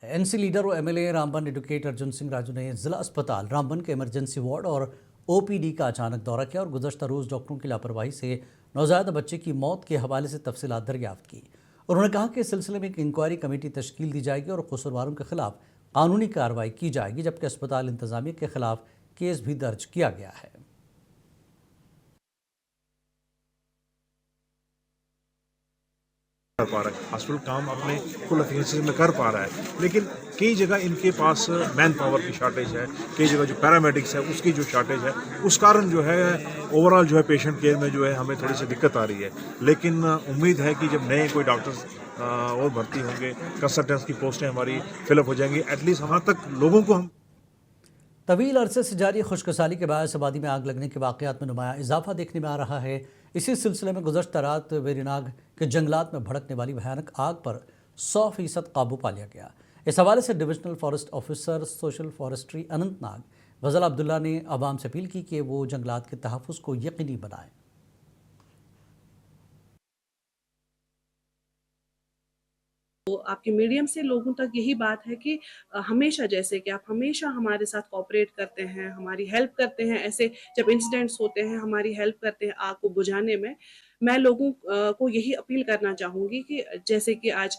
NC leader और MLA Ramban advocate Arjun Singh Raju ने जिला अस्पताल रामबन के इमरजेंसी वार्ड और ओपीडी का अचानक दौरा किया और गुज़श्ता रोज़ डॉक्टरों की लापरवाही से नवजायदा बच्चे की मौत के हवाले से तफसीलात दरियाफ्त की। उन्होंने कहा कि इस सिलसिले में एक इंक्वायरी कमेटी तश्कील दी जाएगी और कसूरवारों के खिलाफ कानूनी कार्रवाई की जाएगी, जबकि अस्पताल इंतजामिया के खिलाफ केस भी दर्ज किया गया है। कर पा रहा है, हॉस्पिटल काम अपने फुल एफिशिएंसी में कर पा रहा है, लेकिन कई जगह इनके पास मैन पावर की शॉर्टेज है, कई जगह जो पैरामेडिक्स है उसकी जो शॉर्टेज है, उस कारण जो है ओवरऑल जो है पेशेंट केयर में जो है हमें थोड़ी सी दिक्कत आ रही है। लेकिन उम्मीद है कि जब नए कोई डॉक्टर्स और भर्ती होंगे, कंसल्टेंट्स की पोस्टें हमारी फिलअप हो जाएंगी, एटलीस्ट वहाँ तक लोगों को हम तवील अरसे से जारी खुशकसाली के बायस आबादी में आग लगने के वाक़यात में नुमाया इजाफा देखने में आ रहा है। इसी सिलसिले में गुज़श्ता रात वेरीनाग के जंगलात में भड़कने वाली भयानक आग पर 100% काबू पा लिया गया। इस हवाले से divisional forest officer social forestry Anantnag Fazal Abdullah ने आवाम से अपील की कि वो जंगलात के तहफ़्फ़ुज़ को यकीनी बनाएं। तो आपके मीडियम से लोगों तक यही बात है कि हमेशा जैसे कि आप हमेशा हमारे साथ कोऑपरेट करते हैं, हमारी हेल्प करते हैं, ऐसे जब इंसिडेंट्स होते हैं हमारी हेल्प करते हैं आग को बुझाने में। मैं लोगों को यही अपील करना चाहूँगी कि जैसे कि आज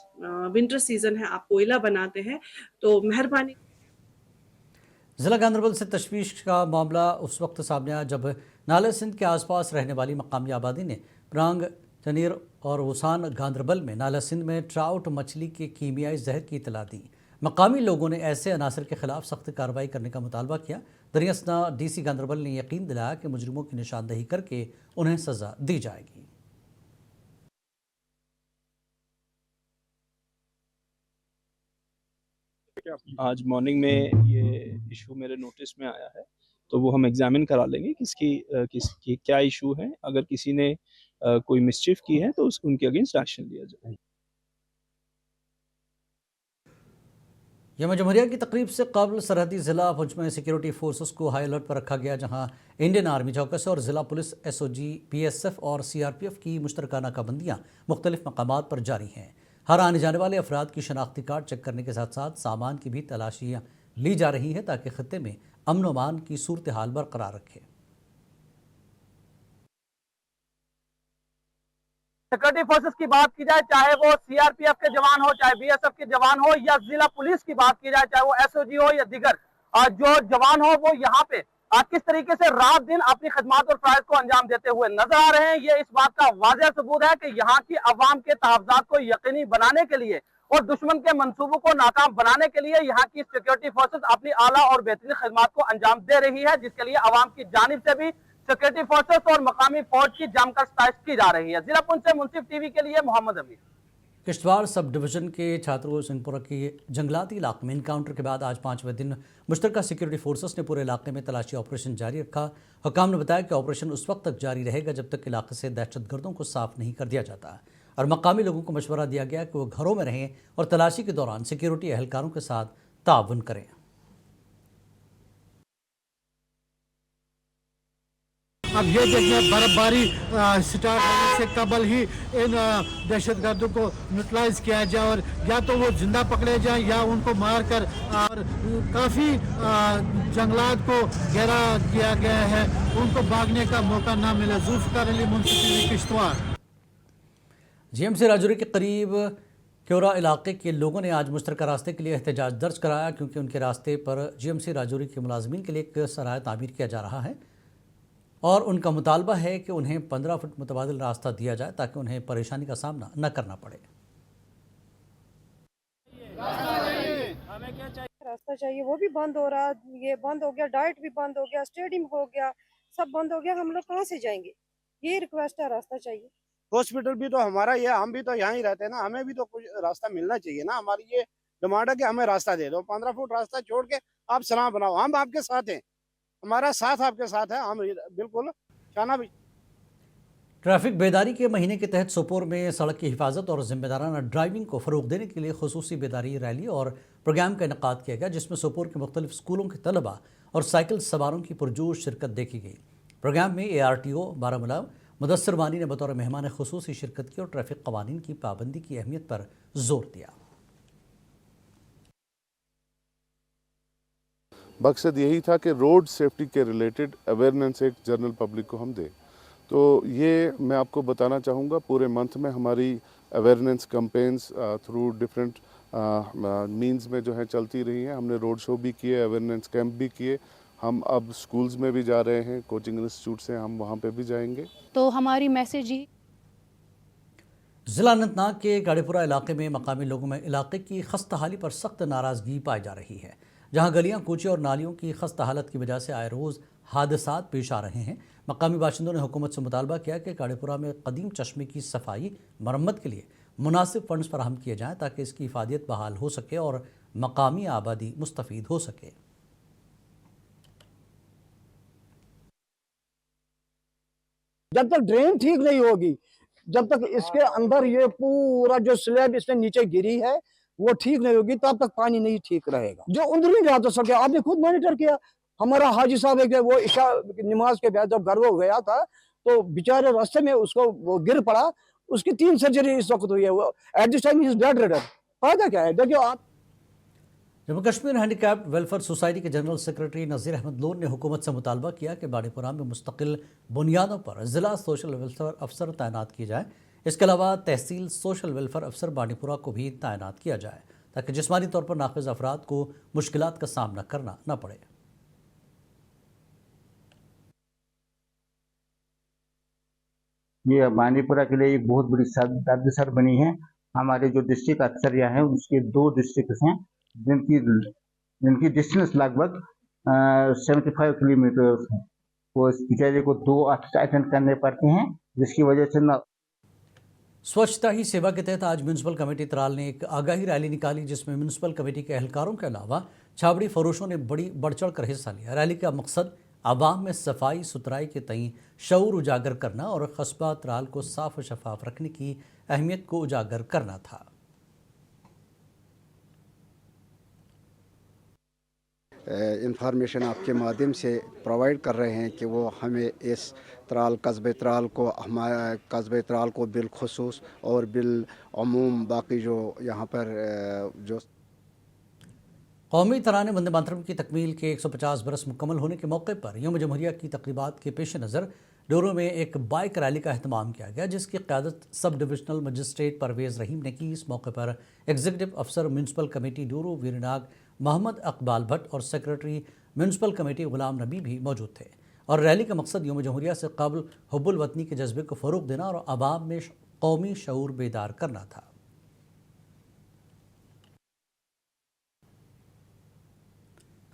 विंटर सीजन है, आप कोयला बनाते हैं तो मेहरबानी। ज़िला गांदरबल से तशवीश का मामला उस वक्त सामने आया जब नाले सिंध के आसपास रहने वाली मकामी आबादी ने प्रांग चनीर और वसान गांदरबल में नाला सिंध में ट्राउट मछली के कीमियाई जहर की इतला दी। मकामी लोगों ने ऐसे अनासर के खिलाफ सख्त कार्रवाई करने का मुतालबा किया। दरियासना डीसी गांदरबल ने यकीन दिलाया कि मुजरिमों की निशानदही करके उन्हें सज़ा दी जाएगी। आज मॉर्निंग में ये इशू मेरे नोटिस में आया है, तो वो हम एग्जामिन करा लेंगे किसकी क्या इशू है। अगर किसी ने कोई मिसचिफ की है तो उनके अगेंस्ट एक्शन लिया जाए। यम जमहूरिया की तकरीब से कबल सरहदी ज़िला भुज में सिक्योरिटी फोर्सेस को हाई अलर्ट पर रखा गया, जहां इंडियन आर्मी चौकस और ज़िला पुलिस SOG PSF और CRPF की मुश्तरका नाकाबंदियाँ मुख्तलिफ मकामात पर जारी हैं। हर आने जाने वाले अफराद की शनाख्ती कार्ड चेक करने के साथ साथ सामान की भी तलाशियाँ ली जा रही हैं ताकि खत्ते में अमन व अमान की सूरत हाल बरकरार रखे। सिक्योरिटी फोर्सेस की बात की जाए, चाहे वो CRPF के जवान हो, चाहे BSF के जवान हो, या जिला पुलिस की बात की जाए, चाहे वो SOG हो या दीगर जो जवान हो, वो यहाँ पे किस तरीके से रात दिन अपनी खदमात और फराइज को अंजाम देते हुए नजर आ रहे हैं। ये इस बात का वाज़ेह सबूत है कि यहाँ की अवाम के तहफ़्फ़ुज़ात को यकीनी बनाने के लिए और दुश्मन के मंसूबों को नाकाम बनाने के लिए यहाँ की सिक्योरिटी फोर्सेस अपनी आला और बेहतरीन खदमात को अंजाम दे रही है, जिसके लिए अवाम की जानिब से भी सिक्योरिटी फोर्सेस और मकामी फौज की जमकर सताइश की जा रही है। जिला पुंछ से मुंसिफ TV के लिए मोहम्मद अमीर। किश्तवाड़ सब डिवीज़न के छात्रों सिंहपुरा के जंगलाती इलाके में इनकाउंटर के बाद आज 5वें दिन मुश्तरका सिक्योरिटी फोर्सेस ने पूरे इलाके में तलाशी ऑपरेशन जारी रखा। हुकाम ने बताया कि ऑपरेशन उस वक्त तक जारी रहेगा जब तक इलाके से दहशतगर्दों को साफ नहीं कर दिया जाता, और मकामी लोगों को मशवरा दिया गया कि वो घरों में रहें और तलाशी के दौरान सिक्योरिटी एहलकारों के साथ ताउन करें। अब ये देखें, बर्फबारी स्टार्ट होने से कबल ही इन दहशतगर्दों को न्यूट्रलाइज किया जाए और या तो वो जिंदा पकड़े जाएं या उनको मार कर, और काफ़ी जंगलात को घेरा किया गया है, उनको भागने का मौका ना मिले। जुल्फ़िकार अली, मुंसिफ TV, किश्तवाड़। GMC राजौरी के करीब क्योरा इलाके के लोगों ने आज मुश्तरका रास्ते के लिए एहतजाज दर्ज कराया, क्योंकि उनके रास्ते पर GMC राजौरी के मुलाजमीन के लिए एक सराय तामीर किया जा रहा है और उनका मुतालबा है कि उन्हें 15 फुट मुतबादिल रास्ता दिया जाए ताकि उन्हें परेशानी का सामना न करना पड़े। रास्ता चाहिए, वो भी बंद हो रहा, ये बंद हो गया, डाइट भी बंद हो गया, स्टेडियम हो गया, सब बंद हो गया, हम लोग कहाँ से जाएंगे? ये रिक्वेस्ट है, रास्ता चाहिए। हॉस्पिटल भी तो हमारा ये, हम भी तो यहाँ ही रहते हैं ना, हमें भी तो कुछ रास्ता मिलना चाहिए ना। हमारी ये डिमांड है कि हमें रास्ता दे दो, 15 फुट रास्ता छोड़ के आप सलाह बनाओ, हम आपके साथ हैं, हमारा साथ आपके साथ है, हम बिल्कुल चाहना भी। ट्रैफिक बेदारी के महीने के तहत सोपोर में सड़क की हिफाजत और जिम्मेदाराना ड्राइविंग को फ़रोग़ देने के लिए खुसूसी बेदारी रैली और प्रोग्राम का इनेकाद किया गया, जिसमें सोपोर के मुख्तलिफ स्कूलों के तलबा और साइकिल सवारों की पुरजोश शिरकत देखी गई। प्रोग्राम में ARTO बारामूला मुदस्सिर वानी ने बतौर मेहमान खुसूसी शिरकत की और ट्रैफिक कवानीन की पाबंदी की अहमियत पर जोर दिया। मकसद यही था कि रोड सेफ्टी के रिलेटेड अवेयरनेस एक जनरल पब्लिक को हम दें। तो ये मैं आपको बताना चाहूँगा, पूरे मंथ में हमारी awareness campaigns through different means में जो है चलती रही हैं। हमने रोड शो भी किए, अवेयरनेस कैंप भी किए, हम अब स्कूल्स में भी जा रहे हैं, कोचिंग इंस्टीट्यूट से हम वहाँ पे भी जाएंगे। तो हमारी मैसेज ही ज़िला अनंतनाग के गाड़ीपुरा इलाके में मकामी लोगों में इलाके की खस्ता हाली पर सख्त नाराज़गी पाई जा रही है, जहां गलियां कूचे और नालियों की खस्ता हालत की वजह से आए रोज़ हादसात पेश आ रहे हैं। मकामी बाशिंदों ने हुकूमत से मुतालबा किया कि गाड़ीपुरा में कदीम चश्मे की सफाई मरम्मत के लिए मुनासिब फंड्स फराहम किए जाएँ ताकि इसकी इफादियत बहाल हो सके और मकामी आबादी मुस्तफ़ीद हो सके। जब तक ड्रेन ठीक नहीं होगी, जब तक इसके अंदर ये पूरा जो स्लैब इसने नीचे गिरी है वो ठीक नहीं होगी, तब तक पानी नहीं ठीक रहेगा। जो अंदर नहीं जा सके, आपने खुद मॉनिटर किया। हमारा हाजी साहब है, वो इशा नमाज के बाद जब घर वो गया था तो बेचारे रास्ते में उसको वो गिर पड़ा, उसकी 3 सर्जरी इस वक्त हुई है। वो at this time he is dead ridden. फायदा क्या है? देखिए आप Jammu Kashmir handicapped welfare society के जनरल सेक्रेटरी नज़ीर अहमद लोन ने हुकूमत से मुतालबा किया कि बाड़ीपुरा में मुस्तकिल बुनियादों पर ज़िला सोशल वेलफेयर अफसर तैनात किए जाए। इसके अलावा तहसील सोशल वेलफेयर अफसर बाड़ीपुरा को भी तैनात किया जाए ताकि जिस्मानी तौर पर नाक़िज़ अफराद को मुश्किलात का सामना करना न पड़े। ये बांदीपुरा के लिए एक बहुत बड़ी दर्द बनी है। हमारे जो डिस्ट्रिक्ट अफसरिया हैं उसके 2 डिस्ट्रिक्ट हैं जिनकी डिस्टेंस लगभग 75 किलोमीटर है। वो इस बेचारे को 2 अटेंड करने पड़ते हैं, जिसकी वजह से न स्वच्छता ही सेवा के तहत आज म्यूनसिपल कमेटी त्राल ने एक आगाही रैली निकाली, जिसमें म्यूनसिपल कमेटी के एहलकारों के अलावा छाबड़ी फरोशों ने बड़ी बढ़ चढ़ कर हिस्सा लिया। रैली का मकसद आवाम में सफाई सुथराई के तई शऊर उजागर करना और कस्बा त्राल को साफ और शफाफ रखने की अहमियत को उजागर करना था। इंफॉर्मेशन आपके माध्यम से प्रोवाइड कर रहे हैं कि वो हमें इस त्राल कस्बे त्राल को हमारे कस्बे त्राल को बिलखुसूस और बिलअमूम बाकी जो यहाँ पर जो कौमी तराने वंदे मातरम की तकमील के 150 बरस मुकम्मल होने के मौके पर यौम जमहूरिया की तकरीबात के पेश नज़र डोरो में एक बाइक रैली का अहतमाम किया गया, जिसकी क़यादत सब डिविजनल मजिस्ट्रेट परवेज़ रहीम ने की। इस मौके पर एग्जीक्यूटिव अफसर म्यूनसिपल कमेटी डोरो वीरनाग मोहम्मद अकबाल भट्ट और secretary municipal committee Ghulam Nabi भी मौजूद थे। और रैली का मकसद यौम जमहूरिया से कबल हुब्बुल वतनी के जज्बे को फ़रोग़ देना और आवाम में कौमी शऊर बेदार करना था।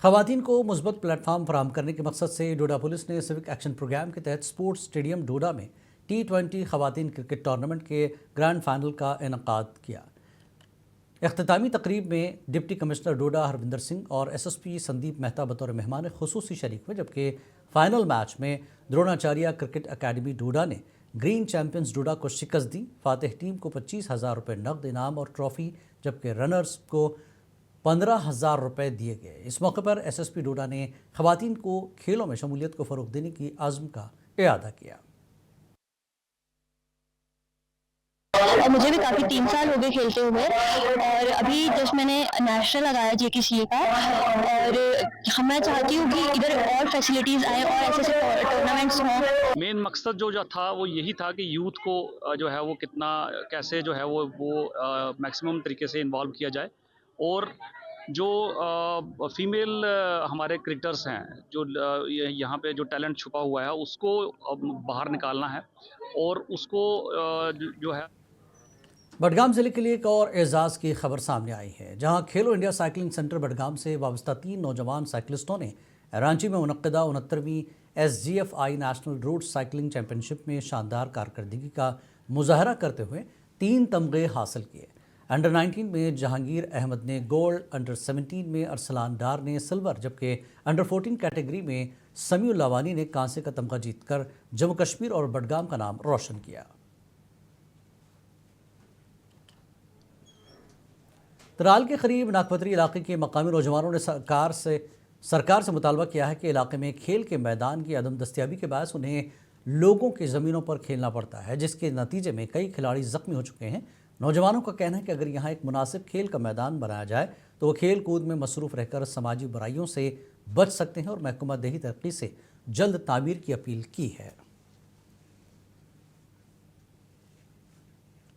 ख़वातीन को मुस्बत प्लेटफार्म फराहम करने के मकसद से डोडा पुलिस ने सिविक एक्शन प्रोग्राम के तहत स्पोर्ट्स स्टेडियम डोडा में T20 ख़वातीन क्रिकेट टूर्नामेंट के ग्रैंड फाइनल का इनकाद किया। इख्तितामी तकरीब में डिप्टी कमिश्नर डोडा हरविंदर सिंह और SSP संदीप मेहता बतौर मेहमान खुसूसी शरीक हुए, जबकि फाइनल मैच में द्रोणाचार्य क्रिकेट अकेडमी डोडा ने ग्रीन चैंपियंस डोडा को शिकस्त दी। फातिह टीम को 25,000 रुपये नकद इनाम और ट्रॉफ़ी, जबकि रनर्स को 15,000 रुपये दिए गए। इस मौके पर SSP डोडा ने ख़वातीन को खेलों में शमूलियत को फ़रोग़ देने की आज़म का इरादा किया। और मुझे भी काफ़ी 3 साल हो गए खेलते हुए, और अभी जस्ट मैंने नेशनल लगाया JKCA का, और मैं चाहती हूँ कि इधर और फैसिलिटीज़ आए और ऐसे टूर्नामेंट्स हों। मेन मकसद जो था वो यही था कि यूथ को जो है वो कैसे जो है वो मैक्सिमम तरीके से इन्वॉल्व किया जाए, और जो फीमेल हमारे क्रिकेटर्स हैं, जो यहाँ पे जो टैलेंट छुपा हुआ है उसको बाहर निकालना है, और उसको जो है। बडगाम ज़िले के लिए एक और एजाज़ की खबर सामने आई है, जहां खेलो इंडिया साइकिलिंग सेंटर बडगाम से वाबस्ता 3 नौजवान साइकिलिस्टों ने रांची में मुनक्किदा 69वीं SGFI national road cycling championship में शानदार कारकर्दगी का मुजाहरा करते हुए 3 तमगे हासिल किए। अंडर 19 में जहांगीर अहमद ने गोल्ड, अंडर 17 में अरसलान डार ने सिल्वर, जबकि अंडर 14 कैटेगरी में समीउल लावानी ने कांसे का तमगा जीतकर जम्मू कश्मीर और बडगाम का नाम रोशन किया। त्राल के करीब नागपत्री इलाके के मकामी नौजवानों ने सरकार से मुतालबा किया है कि इलाके में खेल के मैदान की अदम दस्तियाबी के बायस उन्हें लोगों की ज़मीनों पर खेलना पड़ता है, जिसके नतीजे में कई खिलाड़ी ज़ख्मी हो चुके हैं। नौजवानों का कहना है कि अगर यहाँ एक मुनासिब खेल का मैदान बनाया जाए तो वो खेल कूद में मसरूफ़ रहकर समाजी बुराइयों से बच सकते हैं और महकमा देही तरक्की से जल्द तामीर की अपील की है।